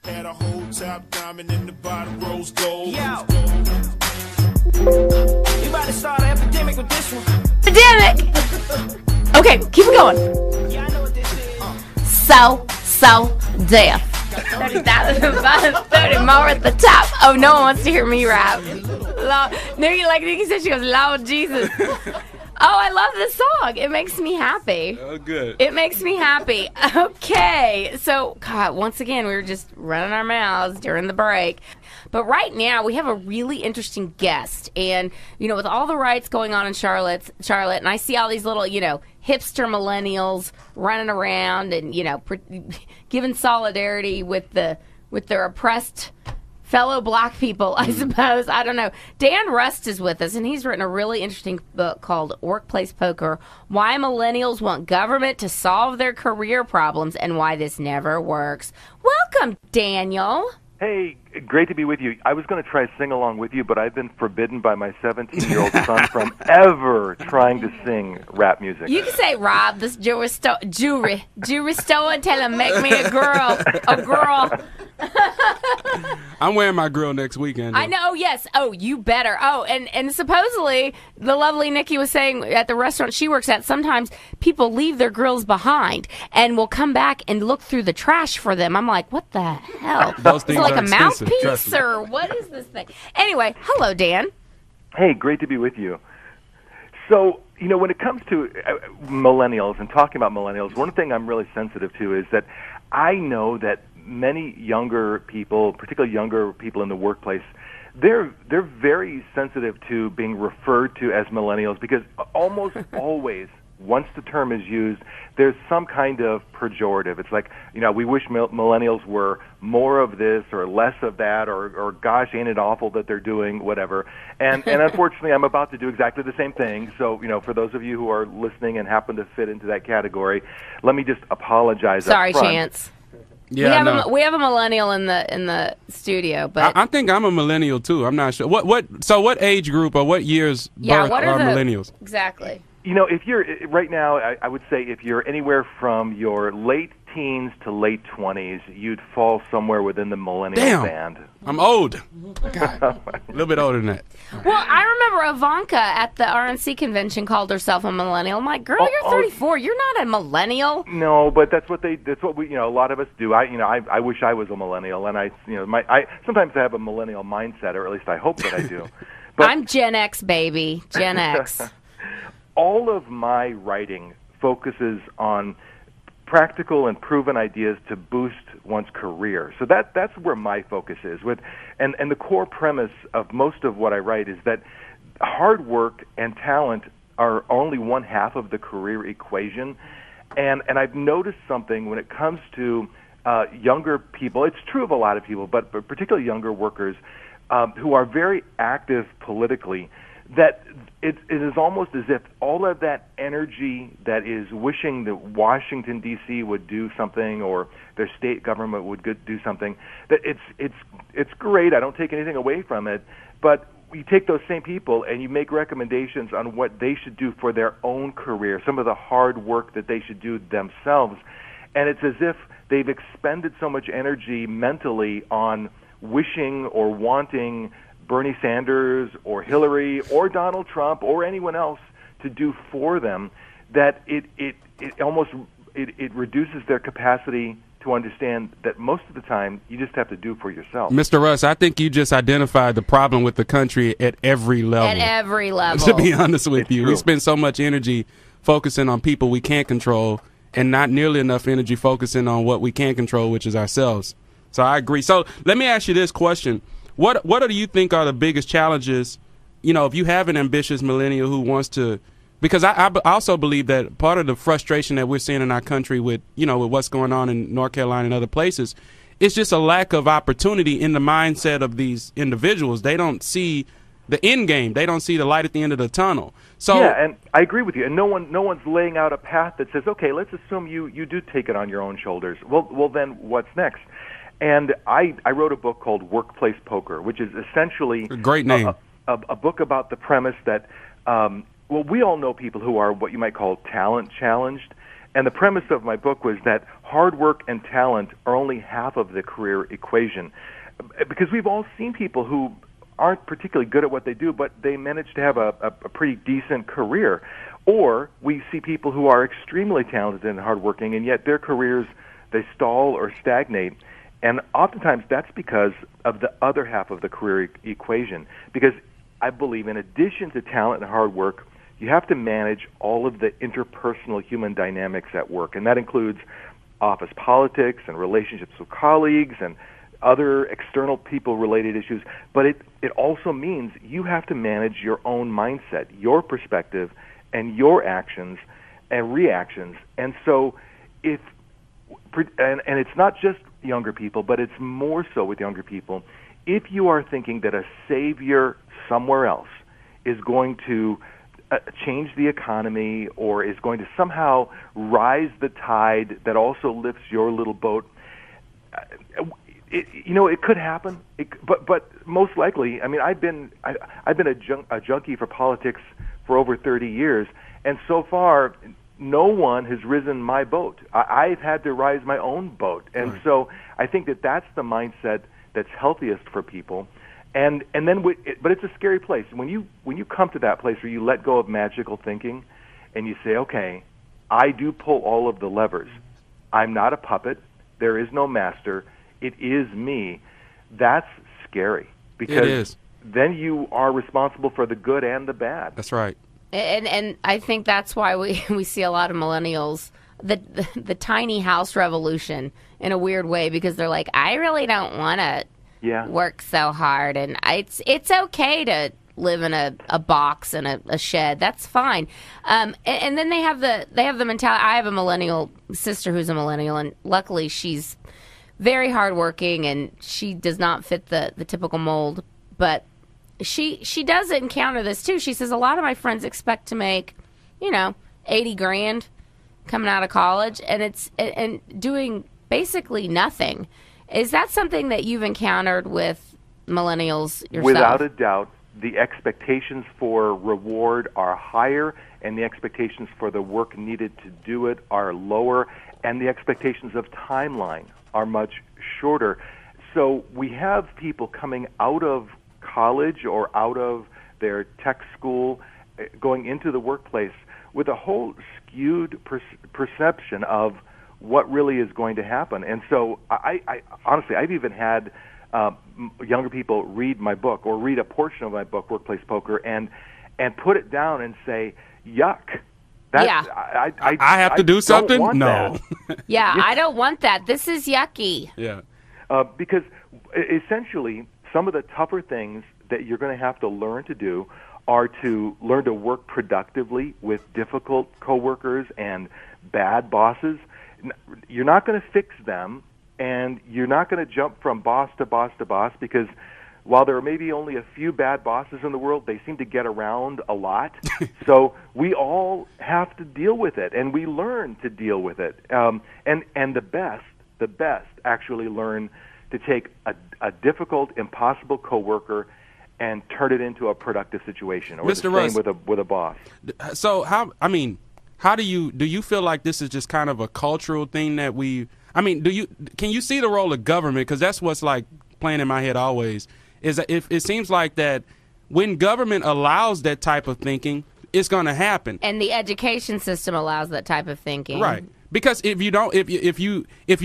Had a whole top diamond in the bottom rose gold. Yo. You about to start an epidemic with this one. Epidemic! Okay, keep it going. Yeah, I know what this is. So deaf. 30 more at the top. Oh, no one wants to hear me rap. Nikki said, she goes, Lord Jesus. Oh, I love this song. It makes me happy. Oh, good. It makes me happy. Okay. So, God, once again, we were just running our mouths during the break. But right now, we have a really interesting guest. And, with all the riots going on in Charlotte, and I see all these little, hipster millennials running around and, giving solidarity with their oppressed fellow black people, I suppose. I don't know. Dan Rust is with us, and he's written a really interesting book called Workplace Poker, Why Millennials Want Government to Solve Their Career Problems and Why This Never Works. Welcome, Daniel. Hey, great to be with you. I was going to try to sing along with you, but I've been forbidden by my 17-year-old son from ever trying to sing rap music. You can say, Rob, this jewelry store and tell him, make me a girl. I'm wearing my grill next weekend. I know, yes. Oh, you better. Oh, and supposedly, the lovely Nikki was saying at the restaurant she works at, sometimes people leave their grills behind and will come back and look through the trash for them. I'm like, what the hell? Those things is it like are a expensive, mouthpiece or what is this thing? Anyway, hello, Dan. Hey, great to be with you. So, when it comes to millennials and talking about millennials, one thing I'm really sensitive to is that I know that many younger people, particularly younger people in the workplace, they're very sensitive to being referred to as millennials because almost always, once the term is used, there's some kind of pejorative. It's like, we wish millennials were more of this or less of that or gosh, ain't it awful that they're doing whatever. And unfortunately, I'm about to do exactly the same thing. So, for those of you who are listening and happen to fit into that category, let me just apologize Sorry, up front. Chance. Yeah, we have a millennial in the studio, but I think I'm a millennial too. I'm not sure. What age group or what year's birth what are millennials? Exactly. If you're right now, I would say if you're anywhere from your late teens to late 20s, you'd fall somewhere within the millennial band. I'm old. God, a little bit older than that. Well, I remember Ivanka at the RNC convention called herself a millennial. I'm like, girl, you're 34. You're not a millennial. No, but that's what we, a lot of us do. I wish I was a millennial, and I sometimes I have a millennial mindset, or at least I hope that I do. But I'm Gen X, baby. Gen X. All of my writing focuses on practical and proven ideas to boost one's career. So that's where my focus is. And the core premise of most of what I write is that hard work and talent are only one half of the career equation. And I've noticed something when it comes to younger people. It's true of a lot of people, but particularly younger workers who are very active politically, that it is almost as if all of that energy that is wishing that Washington, D.C. would do something or their state government would do something, that it's great. I don't take anything away from it. But you take those same people and you make recommendations on what they should do for their own career, some of the hard work that they should do themselves. And it's as if they've expended so much energy mentally on wishing or wanting Bernie Sanders or Hillary or Donald Trump or anyone else to do for them, that it almost reduces their capacity to understand that most of the time you just have to do for yourself. Mr. Russ, I think you just identified the problem with the country at every level. At every level. To be honest with It's you, true. we spend so much energy focusing on people we can't control and not nearly enough energy focusing on what we can control, which is ourselves. So I agree. So let me ask you this question. What do you think are the biggest challenges, if you have an ambitious millennial who wants to, because I also believe that part of the frustration that we're seeing in our country with, with what's going on in North Carolina and other places, it's just a lack of opportunity in the mindset of these individuals. They don't see the end game. They don't see the light at the end of the tunnel. So yeah, and I agree with you. And no one's laying out a path that says, okay, let's assume you do take it on your own shoulders. Well, then what's next? And I wrote a book called Workplace Poker, which is essentially a great name. A book about the premise that, we all know people who are what you might call talent challenged, And the premise of my book was that hard work and talent are only half of the career equation. Because we've all seen people who aren't particularly good at what they do, but they manage to have a pretty decent career. Or we see people who are extremely talented and hardworking, and yet their careers, they stall or stagnate. And oftentimes that's because of the other half of the career equation. Because I believe in addition to talent and hard work, you have to manage all of the interpersonal human dynamics at work. And that includes office politics and relationships with colleagues and other external people-related issues. But it also means you have to manage your own mindset, your perspective, and your actions and reactions. And so and it's not just younger people, but it's more so with younger people. If you are thinking that a savior somewhere else is going to change the economy or is going to somehow rise the tide that also lifts your little boat, it could happen. But most likely, I mean, I've been a junkie for politics for over 30 years, and so far, no one has risen my boat. I've had to rise my own boat, and right. So I think that that's the mindset that's healthiest for people. And then, but it's a scary place when you come to that place where you let go of magical thinking, and you say, okay, I do pull all of the levers. I'm not a puppet. There is no master. It is me. That's scary because it is. Then you are responsible for the good and the bad. That's right. And I think that's why we see a lot of millennials, the tiny house revolution in a weird way, because they're like, I really don't want to work so hard, and it's okay to live in a box and a shed. That's fine. And then they have the mentality. I have a millennial sister who's a millennial, and luckily she's very hardworking, and she does not fit the typical mold, but she does encounter this too. She says a lot of my friends expect to make, $80,000 coming out of college, and doing basically nothing. Is that something that you've encountered with millennials yourself? Without a doubt, the expectations for reward are higher, and the expectations for the work needed to do it are lower, and the expectations of timeline are much shorter. So we have people coming out of college or out of their tech school going into the workplace with a whole skewed perception of what really is going to happen. And so I honestly, I've even had younger people read my book or read a portion of my book, Workplace Poker, and put it down and say, yuck. I have to do something? No. I don't want that. This is yucky. Yeah. Because essentially, some of the tougher things that you're going to have to learn to do are to learn to work productively with difficult coworkers and bad bosses. You're not going to fix them, and you're not going to jump from boss to boss to boss, because while there are maybe only a few bad bosses in the world, they seem to get around a lot. So we all have to deal with it, and we learn to deal with it. And the best actually learn to take a difficult, impossible coworker and turn it into a productive situation, or Mr. the Russ, same with a boss. So how do you feel like this is just kind of a cultural thing that can you see the role of government? Because that's what's like playing in my head always, is that if it seems like that when government allows that type of thinking, it's going to happen. And the education system allows that type of thinking. Right. Because if you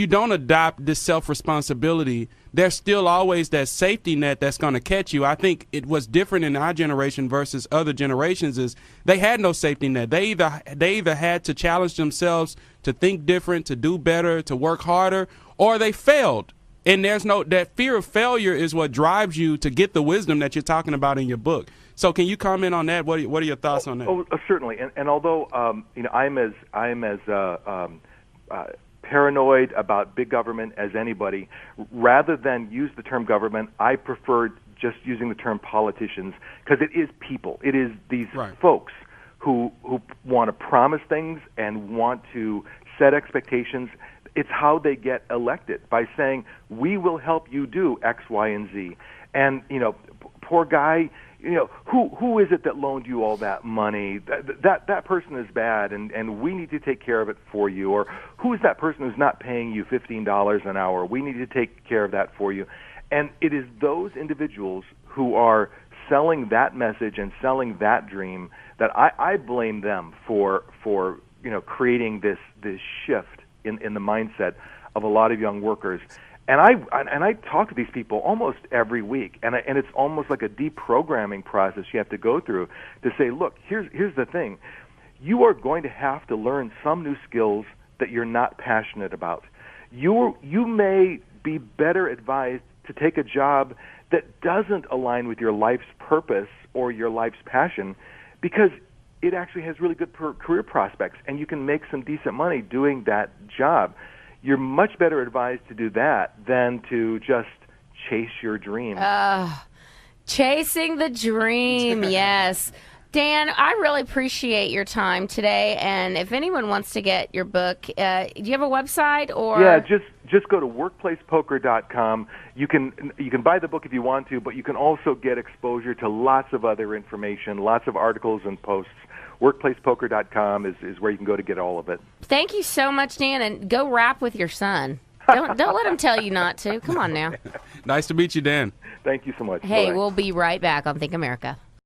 don't adopt this self-responsibility, there's still always that safety net that's going to catch you. I think it was different in our generation versus other generations is they had no safety net. They either had to challenge themselves to think different, to do better, to work harder, or they failed. And that fear of failure is what drives you to get the wisdom that you're talking about in your book. So can you comment on that? What are your thoughts on that? Oh, certainly. And although I'm as paranoid about big government as anybody, rather than use the term government, I prefer just using the term politicians, because it is people. It is these folks who want to promise things and want to set expectations. It's how they get elected, by saying, we will help you do X, Y, and Z. And, poor guy, who is it that loaned you all that money? That person is bad, and we need to take care of it for you. Or who is that person who's not paying you $15 an hour? We need to take care of that for you. And it is those individuals who are selling that message and selling that dream that I blame them for creating this shift in the mindset of a lot of young workers. And I talk to these people almost every week, and it's almost like a deprogramming process you have to go through to say, look, here's the thing. You are going to have to learn some new skills that you're not passionate about. You may be better advised to take a job that doesn't align with your life's purpose or your life's passion, because it actually has really good career prospects, and you can make some decent money doing that job. You're much better advised to do that than to just chase your dream. Chasing the dream, yes. Dan, I really appreciate your time today, and if anyone wants to get your book, do you have a website? Or Yeah, just go to workplacepoker.com. You can buy the book if you want to, but you can also get exposure to lots of other information, lots of articles and posts. Workplacepoker.com is where you can go to get all of it. Thank you so much, Dan, and go rap with your son. Don't let him tell you not to. Come on now. Nice to meet you, Dan. Thank you so much. Hey, Bye. we'll be right back on Think America.